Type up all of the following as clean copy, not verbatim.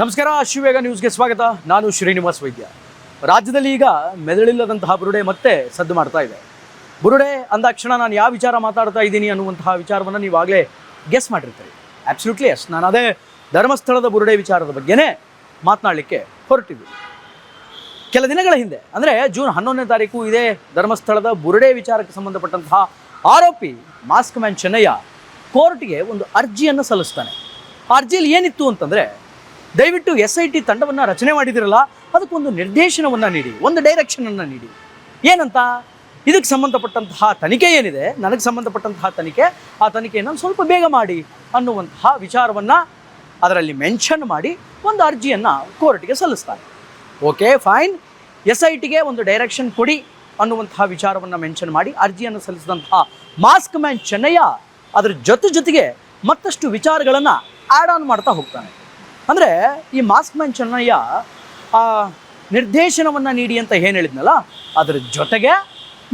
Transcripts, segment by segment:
ನಮಸ್ಕಾರ, ಶಿವವೇಗ ನ್ಯೂಸ್ಗೆ ಸ್ವಾಗತ. ನಾನು ಶ್ರೀನಿವಾಸ್ ವೈದ್ಯ. ರಾಜ್ಯದಲ್ಲಿ ಈಗ ಮೆದುಳಿಲ್ಲದಂತಹ ಬುರುಡೆ ಮತ್ತೆ ಸದ್ದು ಮಾಡ್ತಾ ಇದೆ. ಬುರುಡೆ ಅಂದಾಕ್ಷಣ ನಾನು ಯಾವ ವಿಚಾರ ಮಾತಾಡ್ತಾ ಇದ್ದೀನಿ ಅನ್ನುವಂತಹ ವಿಚಾರವನ್ನು ನೀವಾಗಲೇ ಗೆಸ್ ಮಾಡಿರ್ತೀರಿ. ಆಬ್ಸಲ್ಯೂಟ್ಲಿ ಎಸ್, ನಾನು ಅದೇ ಧರ್ಮಸ್ಥಳದ ಬುರುಡೆ ವಿಚಾರದ ಬಗ್ಗೆನೇ ಮಾತನಾಡಲಿಕ್ಕೆ ಹೊರಟಿದ್ದೀನಿ. ಕೆಲ ದಿನಗಳ ಹಿಂದೆ ಅಂದರೆ ಜೂನ್ 11ನೇ ತಾರೀಕು ಇದೇ ಧರ್ಮಸ್ಥಳದ ಬುರುಡೆ ವಿಚಾರಕ್ಕೆ ಸಂಬಂಧಪಟ್ಟಂತಹ ಆರೋಪಿ ಮಾಸ್ಕ್ ಮ್ಯಾನ್ ಚೆನ್ನಯ್ಯ ಕೋರ್ಟ್ಗೆ ಒಂದು ಅರ್ಜಿಯನ್ನು ಸಲ್ಲಿಸ್ತಾನೆ. ಆ ಅರ್ಜಿಯಲ್ಲಿ ಏನಿತ್ತು ಅಂತಂದರೆ, ದಯವಿಟ್ಟು SIT ತಂಡವನ್ನು ರಚನೆ ಮಾಡಿದಿರಲ್ಲ, ಅದಕ್ಕೊಂದು ನಿರ್ದೇಶನವನ್ನು ನೀಡಿ, ಒಂದು ಡೈರೆಕ್ಷನನ್ನು ನೀಡಿ. ಏನಂತ, ಇದಕ್ಕೆ ಸಂಬಂಧಪಟ್ಟಂತಹ ತನಿಖೆ ಏನಿದೆ, ನನಗೆ ಸಂಬಂಧಪಟ್ಟಂತಹ ತನಿಖೆ, ಆ ತನಿಖೆಯನ್ನು ಸ್ವಲ್ಪ ಬೇಗ ಮಾಡಿ ಅನ್ನುವಂತಹ ವಿಚಾರವನ್ನು ಅದರಲ್ಲಿ ಮೆನ್ಷನ್ ಮಾಡಿ ಒಂದು ಅರ್ಜಿಯನ್ನು ಕೋರ್ಟ್ಗೆ ಸಲ್ಲಿಸ್ತಾರೆ. ಓಕೆ ಫೈನ್, SITಗೆ ಒಂದು ಡೈರೆಕ್ಷನ್ ಕೊಡಿ ಅನ್ನುವಂತಹ ವಿಚಾರವನ್ನು ಮೆನ್ಷನ್ ಮಾಡಿ ಅರ್ಜಿಯನ್ನು ಸಲ್ಲಿಸಿದಂತಹ ಮಾಸ್ಕ್ ಮ್ಯಾನ್ ಚೆನ್ನಯ್ಯ ಅದರ ಜೊತೆಗೆ ಮತ್ತಷ್ಟು ವಿಚಾರಗಳನ್ನು ಆ್ಯಡ್ ಆನ್ ಮಾಡ್ತಾ ಹೋಗ್ತಾನೆ. ಅಂದರೆ ಈ ಮಾಸ್ಕ್ ಮ್ಯಾನ್ ಚೆನ್ನಯ್ಯ ಆ ನಿರ್ದೇಶನವನ್ನು ನೀಡಿ ಅಂತ ಏನು ಹೇಳಿದ್ನಲ್ಲ, ಅದರ ಜೊತೆಗೆ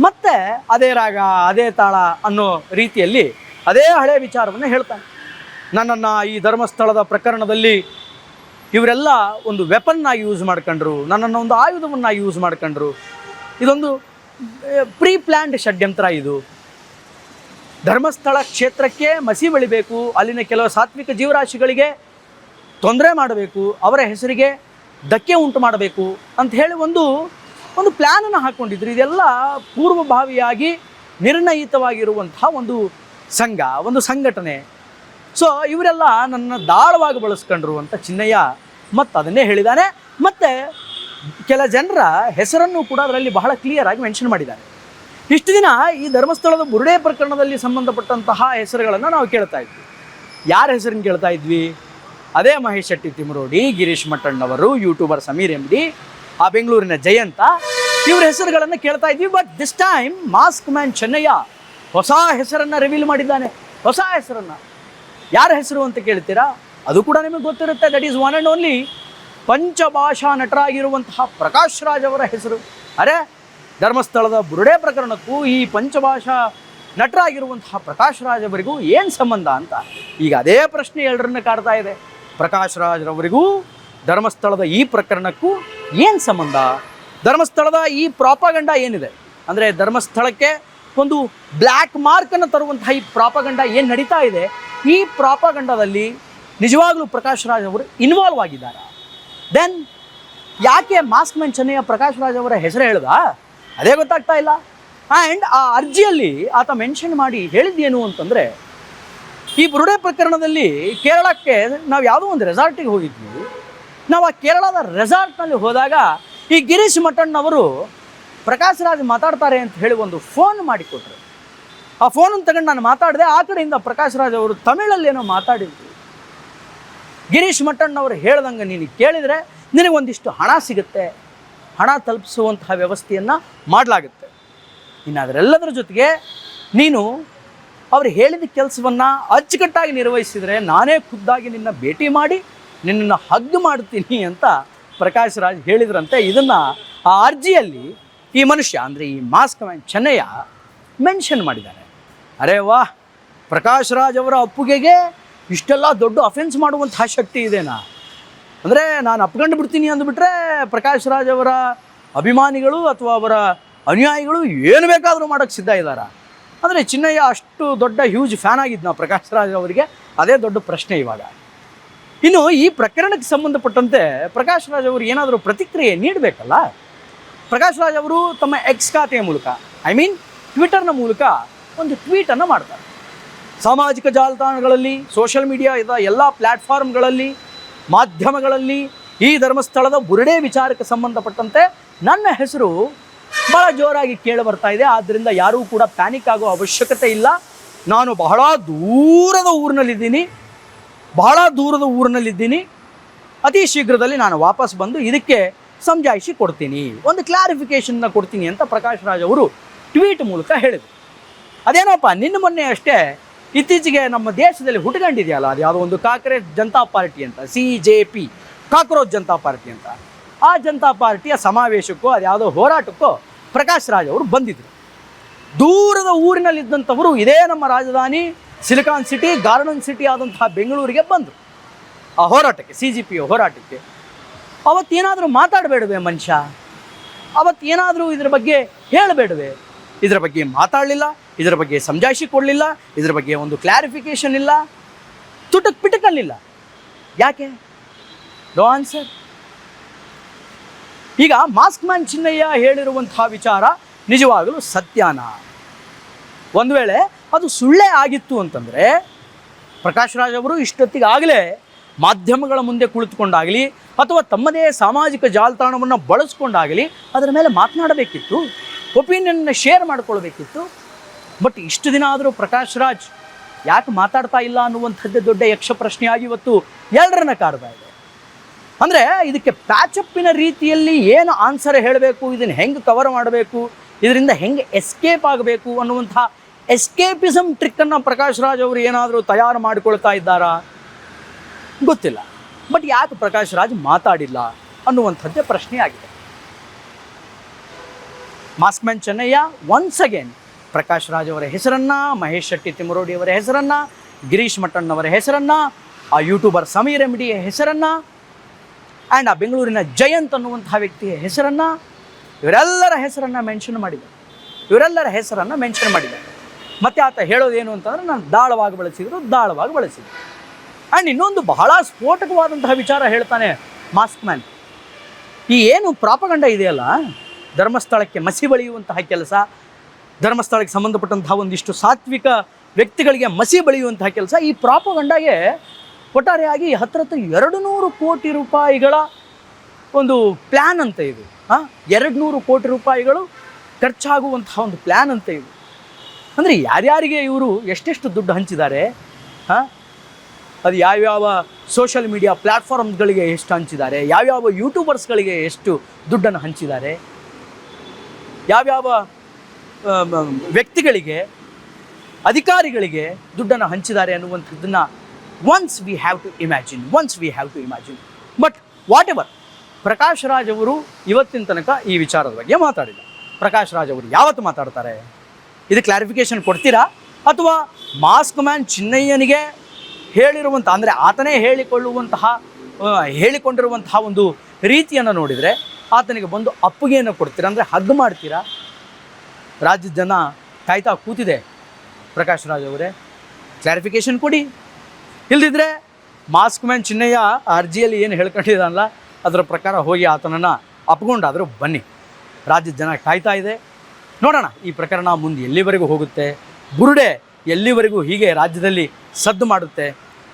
ಮತ್ತೆ ಅದೇ ರಾಗ ಅದೇ ತಾಳ ಅನ್ನೋ ರೀತಿಯಲ್ಲಿ ಅದೇ ಹಳೆಯ ವಿಚಾರವನ್ನು ಹೇಳ್ತಾನೆ. ನನ್ನನ್ನು ಈ ಧರ್ಮಸ್ಥಳದ ಪ್ರಕರಣದಲ್ಲಿ ಇವರೆಲ್ಲ ಒಂದು ವೆಪನ್ನಾಗಿ ಯೂಸ್ ಮಾಡ್ಕೊಂಡ್ರು, ನನ್ನನ್ನು ಒಂದು ಆಯುಧವನ್ನು ಯೂಸ್ ಮಾಡ್ಕೊಂಡ್ರು, ಇದೊಂದು ಪ್ರೀ ಪ್ಲ್ಯಾನ್ಡ್ ಷಡ್ಯಂತ್ರ. ಇದು ಧರ್ಮಸ್ಥಳ ಕ್ಷೇತ್ರಕ್ಕೆ ಮಸಿ ಬೆಳಿಬೇಕು, ಅಲ್ಲಿನ ಕೆಲವು ಸಾತ್ವಿಕ ಜೀವರಾಶಿಗಳಿಗೆ ತೊಂದರೆ ಮಾಡಬೇಕು, ಅವರ ಹೆಸರಿಗೆ ಧಕ್ಕೆ ಉಂಟು ಮಾಡಬೇಕು ಅಂತ ಹೇಳಿ ಒಂದು ಪ್ಲ್ಯಾನನ್ನು ಹಾಕ್ಕೊಂಡಿದ್ರು. ಇದೆಲ್ಲ ಪೂರ್ವಭಾವಿಯಾಗಿ ನಿರ್ಣಯಿತವಾಗಿರುವಂತಹ ಒಂದು ಸಂಘ, ಒಂದು ಸಂಘಟನೆ. ಸೊ ಇವರೆಲ್ಲ ನನ್ನ ದಾಳವಾಗಿ ಬಳಸ್ಕೊಂಡ್ರು ಅಂತ ಚಿನ್ನಯ್ಯ ಮತ್ತು ಅದನ್ನೇ ಹೇಳಿದ್ದಾನೆ. ಮತ್ತು ಕೆಲ ಜನರ ಹೆಸರನ್ನು ಕೂಡ ಅದರಲ್ಲಿ ಬಹಳ ಕ್ಲಿಯರಾಗಿ ಮೆನ್ಷನ್ ಮಾಡಿದ್ದಾರೆ. ಇಷ್ಟು ದಿನ ಈ ಧರ್ಮಸ್ಥಳದ ಬುರುಡೆ ಪ್ರಕರಣದಲ್ಲಿ ಸಂಬಂಧಪಟ್ಟಂತಹ ಹೆಸರುಗಳನ್ನು ನಾವು ಕೇಳ್ತಾ ಇದ್ವಿ. ಯಾರ ಹೆಸರನ್ನು ಕೇಳ್ತಾ ಇದ್ವಿ? ಅದೇ ಮಹೇಶ್ ಶೆಟ್ಟಿ ತಿಮರೋಡಿ, ಗಿರೀಶ್ ಮಟ್ಟಣ್ಣವರು, ಯೂಟ್ಯೂಬರ್ ಸಮೀರ್ MD, ಆ ಬೆಂಗಳೂರಿನ ಜಯಂತ, ಇವರ ಹೆಸರುಗಳನ್ನು ಕೇಳ್ತಾ ಇದ್ವಿ. But this time mask man Chennayya ಹೊಸ ಹೆಸರನ್ನು ರಿವೀಲ್ ಮಾಡಿದ್ದಾನೆ. ಹೊಸ ಹೆಸರನ್ನು, ಯಾರ ಹೆಸರು ಅಂತ ಕೇಳ್ತೀರಾ? ಅದು ಕೂಡ ನಿಮಗೆ ಗೊತ್ತಿರುತ್ತೆ. That is one and only ಪಂಚಭಾಷಾ ನಟರಾಗಿರುವಂತಹ ಪ್ರಕಾಶ್ ರಾಜ್ ಅವರ ಹೆಸರು. ಅರೆ, ಧರ್ಮಸ್ಥಳದ ಬುರುಡೆ ಪ್ರಕರಣಕ್ಕೂ ಈ ಪಂಚಭಾಷಾ ನಟರಾಗಿರುವಂತಹ ಪ್ರಕಾಶ್ ರಾಜ್ ಅವರಿಗೂ ಏನು ಸಂಬಂಧ ಅಂತ ಈಗ ಅದೇ ಪ್ರಶ್ನೆ ಎಲ್ಲರನ್ನ ಕಾಡ್ತಾ ಇದೆ. ಪ್ರಕಾಶ್ ರಾಜ್ರವರಿಗೂ ಧರ್ಮಸ್ಥಳದ ಈ ಪ್ರಕರಣಕ್ಕೂ ಏನು ಸಂಬಂಧ? ಧರ್ಮಸ್ಥಳದ ಈ ಪ್ರಾಪಗಂಡ ಏನಿದೆ ಅಂದರೆ, ಧರ್ಮಸ್ಥಳಕ್ಕೆ ಒಂದು ಬ್ಲ್ಯಾಕ್ ಮಾರ್ಕನ್ನು ತರುವಂತಹ ಈ ಪ್ರಾಪಗಂಡ ಏನು ನಡೀತಾ ಇದೆ, ಈ ಪ್ರಾಪಗಂಡದಲ್ಲಿ ನಿಜವಾಗ್ಲೂ ಪ್ರಕಾಶ್ ರಾಜ್ ಅವರು ಇನ್ವಾಲ್ವ್ ಆಗಿದ್ದಾರೆ. ದೆನ್ ಯಾಕೆ ಮಾಸ್ಕ್ ಮ್ಯಾನ್ ಚೆನ್ನಯ್ಯ ಪ್ರಕಾಶ್ ರಾಜ್ ಅವರ ಹೆಸರು ಹೇಳ್ದ? ಅದೇ ಗೊತ್ತಾಗ್ತಾ ಇಲ್ಲ. ಆ್ಯಂಡ್ ಆ ಅರ್ಜಿಯಲ್ಲಿ ಆತ ಮೆನ್ಷನ್ ಮಾಡಿ ಹೇಳಿದ್ದೇನು ಅಂತಂದರೆ, ಈ ಬುರುಡೆ ಪ್ರಕರಣದಲ್ಲಿ ಕೇರಳಕ್ಕೆ ನಾವು ಯಾವುದೋ ಒಂದು ರೆಸಾರ್ಟಿಗೆ ಹೋಗಿದ್ವಿ. ನಾವು ಆ ಕೇರಳದ ರೆಸಾರ್ಟ್ನಲ್ಲಿ ಹೋದಾಗ ಈ ಗಿರೀಶ್ ಮಟ್ಟಣ್ಣವರು ಪ್ರಕಾಶ್ ರಾಜ್ ಮಾತಾಡ್ತಾರೆ ಅಂತ ಹೇಳಿ ಒಂದು ಫೋನ್ ಮಾಡಿಕೊಟ್ರು. ಆ ಫೋನನ್ನು ತಗೊಂಡು ನಾನು ಮಾತಾಡಿದೆ. ಆ ಕಡೆಯಿಂದ ಪ್ರಕಾಶ್ ರಾಜ್ ಅವರು ತಮಿಳಲ್ಲೇನೋ ಮಾತಾಡಿದ್ರು. ಗಿರೀಶ್ ಮಟ್ಟಣ್ಣವರು ಹೇಳ್ದಂಗೆ ನೀನು ಕೇಳಿದರೆ ನಿನಗೊಂದಿಷ್ಟು ಹಣ ಸಿಗುತ್ತೆ, ಹಣ ತಲುಪಿಸುವಂತಹ ವ್ಯವಸ್ಥೆಯನ್ನು ಮಾಡಲಾಗುತ್ತೆ. ಇನ್ನು ಅದರೆಲ್ಲದರ ಜೊತೆಗೆ ನೀನು ಅವರು ಹೇಳಿದ ಕೆಲಸವನ್ನು ಅಚ್ಚುಕಟ್ಟಾಗಿ ನಿರ್ವಹಿಸಿದರೆ ನಾನೇ ಖುದ್ದಾಗಿ ನಿನ್ನ ಭೇಟಿ ಮಾಡಿ ನಿನ್ನನ್ನು ಹಗ್ ಮಾಡ್ತೀನಿ ಅಂತ ಪ್ರಕಾಶ್ ರಾಜ್ ಹೇಳಿದ್ರಂತೆ. ಇದನ್ನು ಆ ಅರ್ಜಿಯಲ್ಲಿ ಈ ಮನುಷ್ಯ ಅಂದರೆ ಈ ಮಾಸ್ಕ್ ಮ್ಯಾನ್ ಚೆನ್ನಯ್ಯ ಮೆನ್ಷನ್ ಮಾಡಿದ್ದಾನೆ. ಅರೇ ವಾಹ್, ಪ್ರಕಾಶ್ ರಾಜ್ ಅವರ ಅಪ್ಪುಗೆಗೆ ಇಷ್ಟೆಲ್ಲ ದೊಡ್ಡ ಅಫೆನ್ಸ್ ಮಾಡುವಂತಹ ಶಕ್ತಿ ಇದೆನಾ? ಅಂದರೆ ನಾನು ಅಪ್ಕೊಂಡು ಬಿಡ್ತೀನಿ ಅಂದುಬಿಟ್ರೆ ಪ್ರಕಾಶ್ ರಾಜ್ ಅವರ ಅಭಿಮಾನಿಗಳು ಅಥವಾ ಅವರ ಅನುಯಾಯಿಗಳು ಏನು ಬೇಕಾದರೂ ಮಾಡೋಕ್ಕೆ ಸಿದ್ಧ ಇದ್ದಾರೆ. ಅಂದರೆ ಚಿನ್ನಯ್ಯ ಅಷ್ಟು ದೊಡ್ಡ ಹ್ಯೂಜ್ ಫ್ಯಾನ್ ಆಗಿದ್ದ ಪ್ರಕಾಶ್ ರಾಜ್ ಅವರಿಗೆ, ಅದೇ ದೊಡ್ಡ ಪ್ರಶ್ನೆ ಇವಾಗ. ಇನ್ನು ಈ ಪ್ರಕರಣಕ್ಕೆ ಸಂಬಂಧಪಟ್ಟಂತೆ ಪ್ರಕಾಶ್ ರಾಜ್ ಅವರು ಏನಾದರೂ ಪ್ರತಿಕ್ರಿಯೆ ನೀಡಬೇಕಲ್ಲ. ಪ್ರಕಾಶ್ ರಾಜ್ ಅವರು ತಮ್ಮ X ಖಾತೆಯ ಮೂಲಕ, ಟ್ವಿಟರ್ನ ಮೂಲಕ ಒಂದು ಟ್ವೀಟನ್ನು ಮಾಡ್ತಾರೆ. ಸಾಮಾಜಿಕ ಜಾಲತಾಣಗಳಲ್ಲಿ, ಸೋಷಿಯಲ್ ಮೀಡಿಯಾದ ಎಲ್ಲ ಪ್ಲ್ಯಾಟ್ಫಾರ್ಮ್ಗಳಲ್ಲಿ, ಮಾಧ್ಯಮಗಳಲ್ಲಿ ಈ ಧರ್ಮಸ್ಥಳದ ಬುರುಡೆ ವಿಚಾರಕ್ಕೆ ಸಂಬಂಧಪಟ್ಟಂತೆ ನನ್ನ ಹೆಸರು ಭಾಳ ಜೋರಾಗಿ ಕೇಳಿ ಬರ್ತಾ ಇದೆ. ಆದ್ದರಿಂದ ಯಾರೂ ಕೂಡ ಪ್ಯಾನಿಕ್ ಆಗೋ ಅವಶ್ಯಕತೆ ಇಲ್ಲ. ನಾನು ಬಹಳ ದೂರದ ಊರಿನಲ್ಲಿದ್ದೀನಿ. ಅತಿ ಶೀಘ್ರದಲ್ಲಿ ನಾನು ವಾಪಸ್ ಬಂದು ಇದಕ್ಕೆ ಸಮಜಾಯಿಷಿ ಕೊಡ್ತೀನಿ, ಒಂದು ಕ್ಲಾರಿಫಿಕೇಷನ್ನ ಕೊಡ್ತೀನಿ ಅಂತ ಪ್ರಕಾಶ್ ರಾಜ್ ಅವರು ಟ್ವೀಟ್ ಮೂಲಕ ಹೇಳಿದರು. ಅದೇನೋಪ್ಪ, ನಿನ್ನ ಮೊನ್ನೆ ಅಷ್ಟೇ ಇತ್ತೀಚೆಗೆ ನಮ್ಮ ದೇಶದಲ್ಲಿ ಹುಟ್ಕೊಂಡಿದೆಯಲ್ಲ, ಅದು ಯಾವುದೋ ಒಂದು ಕಾಕ್ರೋಚ್ ಜನತಾ ಪಾರ್ಟಿ ಅಂತ, CJP, ಕಾಕ್ರೋಚ್ ಜನತಾ ಪಾರ್ಟಿ ಅಂತ. ಆ ಜನತಾ ಪಾರ್ಟಿಯ ಸಮಾವೇಶಕ್ಕೋ ಅದು ಯಾವುದೋ ಹೋರಾಟಕ್ಕೋ ಪ್ರಕಾಶ್ ರಾಜ್ ಅವರು ಬಂದಿದ್ದರು. ದೂರದ ಊರಿನಲ್ಲಿದ್ದಂಥವರು ಇದೇ ನಮ್ಮ ರಾಜಧಾನಿ ಸಿಲಿಕಾನ್ ಸಿಟಿ, ಗಾರ್ಡನ್ ಸಿಟಿ ಆದಂತಹ ಬೆಂಗಳೂರಿಗೆ ಬಂದರು. ಆ ಹೋರಾಟಕ್ಕೆ, CGP ಹೋರಾಟಕ್ಕೆ, ಅವತ್ತೇನಾದರೂ ಮಾತಾಡಬೇಡವೇ ಮನುಷ್ಯ? ಅವತ್ತೇನಾದರೂ ಇದರ ಬಗ್ಗೆ ಹೇಳಬೇಡವೇ? ಇದರ ಬಗ್ಗೆ ಮಾತಾಡಲಿಲ್ಲ, ಇದರ ಬಗ್ಗೆ ಸಮಜಾಯಿಷಿ ಕೊಡಲಿಲ್ಲ, ಇದರ ಬಗ್ಗೆ ಒಂದು ಕ್ಲಾರಿಫಿಕೇಷನ್ ಇಲ್ಲ, ತುಟಕ್ ಪಿಟಕಲ್ಲಿಲ್ಲ. ಯಾಕೆ? No answer. ಈಗ ಮಾಸ್ಕ್ ಮ್ಯಾನ್ ಚಿನ್ನಯ್ಯ ಹೇಳಿರುವಂತಹ ವಿಚಾರ ನಿಜವಾಗಲೂ ಸತ್ಯನಾ? ಒಂದು ವೇಳೆ ಅದು ಸುಳ್ಳೇ ಆಗಿತ್ತು ಅಂತಂದರೆ ಪ್ರಕಾಶ್ ರಾಜ್ ಅವರು ಇಷ್ಟೊತ್ತಿಗಾಗಲೇ ಮಾಧ್ಯಮಗಳ ಮುಂದೆ ಕುಳಿತುಕೊಂಡಾಗಲಿ ಅಥವಾ ತಮ್ಮದೇ ಸಾಮಾಜಿಕ ಜಾಲತಾಣವನ್ನು ಬಳಸ್ಕೊಂಡಾಗಲಿ ಅದರ ಮೇಲೆ ಮಾತನಾಡಬೇಕಿತ್ತು, ಒಪಿನಿಯನ್ನ ಶೇರ್ ಮಾಡ್ಕೊಳ್ಬೇಕಿತ್ತು. ಬಟ್ ಇಷ್ಟು ದಿನ ಆದರೂ ಪ್ರಕಾಶ್ ರಾಜ್ ಯಾಕೆ ಮಾತಾಡ್ತಾ ಇಲ್ಲ ಅನ್ನುವಂಥದ್ದೇ ದೊಡ್ಡ ಯಕ್ಷ ಪ್ರಶ್ನೆಯಾಗಿ ಇವತ್ತು ಎಲ್ಲರನ್ನ ಕಾಡ್ತಾ ಇದೆ. ಅಂದರೆ ಇದಕ್ಕೆ ಪ್ಯಾಚಪ್ಪಿನ ರೀತಿಯಲ್ಲಿ ಏನು ಆನ್ಸರ್ ಹೇಳಬೇಕು, ಇದನ್ನು ಹೆಂಗೆ ಕವರ್ ಮಾಡಬೇಕು, ಇದರಿಂದ ಹೆಂಗೆ ಎಸ್ಕೇಪ್ ಆಗಬೇಕು ಅನ್ನುವಂಥ ಎಸ್ಕೇಪಿಸಮ್ ಟ್ರಿಕ್ಕನ್ನು ಪ್ರಕಾಶ್ ರಾಜ್ ಅವರು ಏನಾದರೂ ತಯಾರು ಮಾಡಿಕೊಳ್ತಾ ಇದ್ದಾರಾ ಗೊತ್ತಿಲ್ಲ. ಬಟ್ ಯಾಕೆ ಪ್ರಕಾಶ್ ರಾಜ್ ಮಾತಾಡಿಲ್ಲ ಅನ್ನುವಂಥದ್ದೇ ಪ್ರಶ್ನೆ ಆಗಿದೆ. Mask man Chennayya once again Prakash Raj ಅವರ ಹೆಸರನ್ನು, ಮಹೇಶ್ ಶೆಟ್ಟಿ ತಿಮ್ಮರೋಡಿ ಅವರ ಹೆಸರನ್ನು, ಗಿರೀಶ್ ಮಟ್ಟಣ್ಣವರ ಹೆಸರನ್ನು, ಆ ಯೂಟ್ಯೂಬರ್ ಸಮೀರ್ MDಯ ಹೆಸರನ್ನು, ಆ್ಯಂಡ್ ಆ ಬೆಂಗಳೂರಿನ ಜಯಂತ್ ಅನ್ನುವಂತಹ ವ್ಯಕ್ತಿಯ ಹೆಸರನ್ನು, ಇವರೆಲ್ಲರ ಹೆಸರನ್ನು ಮೆನ್ಷನ್ ಮಾಡಿದ್ದಾರೆ. ಮತ್ತು ಆತ ಹೇಳೋದೇನು ಅಂತಂದರೆ ನಾನು ದಾಳವಾಗಿ ಬಳಸಿದ್ರು. ಆ್ಯಂಡ್ ಇನ್ನೊಂದು ಬಹಳ ಸ್ಫೋಟಕವಾದಂತಹ ವಿಚಾರ ಹೇಳ್ತಾನೆ ಮಾಸ್ಕ್ ಮ್ಯಾನ್. ಈ ಏನು ಪ್ರಾಪಗಂಡ ಇದೆಯಲ್ಲ, ಧರ್ಮಸ್ಥಳಕ್ಕೆ ಮಸಿ ಬಳಿಯುವಂತಹ ಕೆಲಸ, ಧರ್ಮಸ್ಥಳಕ್ಕೆ ಸಂಬಂಧಪಟ್ಟಂತಹ ಒಂದಿಷ್ಟು ಸಾತ್ವಿಕ ವ್ಯಕ್ತಿಗಳಿಗೆ ಮಸಿ ಬಳಿಯುವಂತಹ ಕೆಲಸ, ಈ ಪ್ರಾಪಗಂಡಗೆ ಒಟ್ಟಾರೆಯಾಗಿ ಹತ್ರ 200 ಕೋಟಿ ರೂಪಾಯಿಗಳ ಒಂದು ಪ್ಲ್ಯಾನ್ ಅಂತ ಇದು. 200 ಕೋಟಿ ರೂಪಾಯಿಗಳು ಖರ್ಚಾಗುವಂತಹ ಒಂದು ಪ್ಲ್ಯಾನ್ ಅಂತ ಇದು. ಅಂದರೆ ಯಾರ್ಯಾರಿಗೆ ಇವರು ಎಷ್ಟೆಷ್ಟು ದುಡ್ಡು ಹಂಚಿದ್ದಾರೆ, ಅದು ಯಾವ್ಯಾವ ಸೋಷಿಯಲ್ ಮೀಡಿಯಾ ಪ್ಲ್ಯಾಟ್ಫಾರ್ಮ್ಗಳಿಗೆ ಎಷ್ಟು ಹಂಚಿದ್ದಾರೆ, ಯಾವ್ಯಾವ ಯೂಟ್ಯೂಬರ್ಸ್ಗಳಿಗೆ ಎಷ್ಟು ದುಡ್ಡನ್ನು ಹಂಚಿದ್ದಾರೆ, ಯಾವ್ಯಾವ ವ್ಯಕ್ತಿಗಳಿಗೆ, ಅಧಿಕಾರಿಗಳಿಗೆ ದುಡ್ಡನ್ನು ಹಂಚಿದ್ದಾರೆ ಅನ್ನುವಂಥದ್ದನ್ನು once we have to imagine. But whatever, Prakash Raj ಅವರು ಇವತ್ತಿನ ತನಕ ಈ ವಿಚಾರದ ಬಗ್ಗೆ ಮಾತಾಡಿಲ್ಲ. ಪ್ರಕಾಶ್ ರಾಜ್ ಅವರು ಯಾವತ್ತು ಮಾತಾಡ್ತಾರೆ? ಇದು ಕ್ಲಾರಿಫಿಕೇಷನ್ ಕೊಡ್ತೀರಾ? ಅಥವಾ ಮಾಸ್ಕ್ ಮ್ಯಾನ್ ಚಿನ್ನಯ್ಯನಿಗೆ ಹೇಳಿರುವಂಥ, ಅಂದರೆ ಆತನೇ ಹೇಳಿಕೊಂಡಿರುವಂತಹ ಒಂದು ರೀತಿಯನ್ನು ನೋಡಿದರೆ ಆತನಿಗೆ ಬಂದು ಅಪ್ಪುಗೆಯನ್ನು ಕೊಡ್ತೀರಾ, ಅಂದರೆ ಹಗ್ ಮಾಡ್ತೀರಾ? ರಾಜ್ಯದ ಜನ ಕಾಯ್ತಾ ಕೂತಿದೆ. ಪ್ರಕಾಶ್ ರಾಜ್ ಅವರೇ ಕ್ಲಾರಿಫಿಕೇಷನ್ ಕೊಡಿ. ಇಲ್ದಿದ್ರೆ ಮಾಸ್ಕ್ ಮ್ಯಾನ್ ಚಿನ್ನಯ್ಯ ಅರ್ಜಿಯಲ್ಲಿ ಏನು ಹೇಳ್ಕೊಂಡಿದ್ದಾನಲ್ಲ ಅದರ ಪ್ರಕಾರ ಹೋಗಿ ಆತನನ್ನು ಅಪ್ಕೊಂಡಾದರೂ ಬನ್ನಿ. ರಾಜ್ಯದ ಜನ ಕಾಯ್ತಾ ಇದೆ. ನೋಡೋಣ ಈ ಪ್ರಕರಣ ಮುಂದೆ ಎಲ್ಲಿವರೆಗೂ ಹೋಗುತ್ತೆ, ಬುರುಡೆ ಎಲ್ಲಿವರೆಗೂ ಹೀಗೆ ರಾಜ್ಯದಲ್ಲಿ ಸದ್ದು ಮಾಡುತ್ತೆ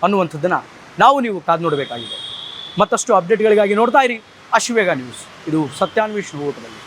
ಅನ್ನುವಂಥದ್ದನ್ನು ನೀವು ಕಾದು ನೋಡಬೇಕಾಗಿದೆ. ಮತ್ತಷ್ಟು ಅಪ್ಡೇಟ್ಗಳಿಗಾಗಿ ನೋಡ್ತಾ ಇರಿ ಅಶ್ವೇಗ ನ್ಯೂಸ್. ಇದು ಸತ್ಯಾನ್ವೇಷಣೆ ಓಟದಲ್ಲಿ.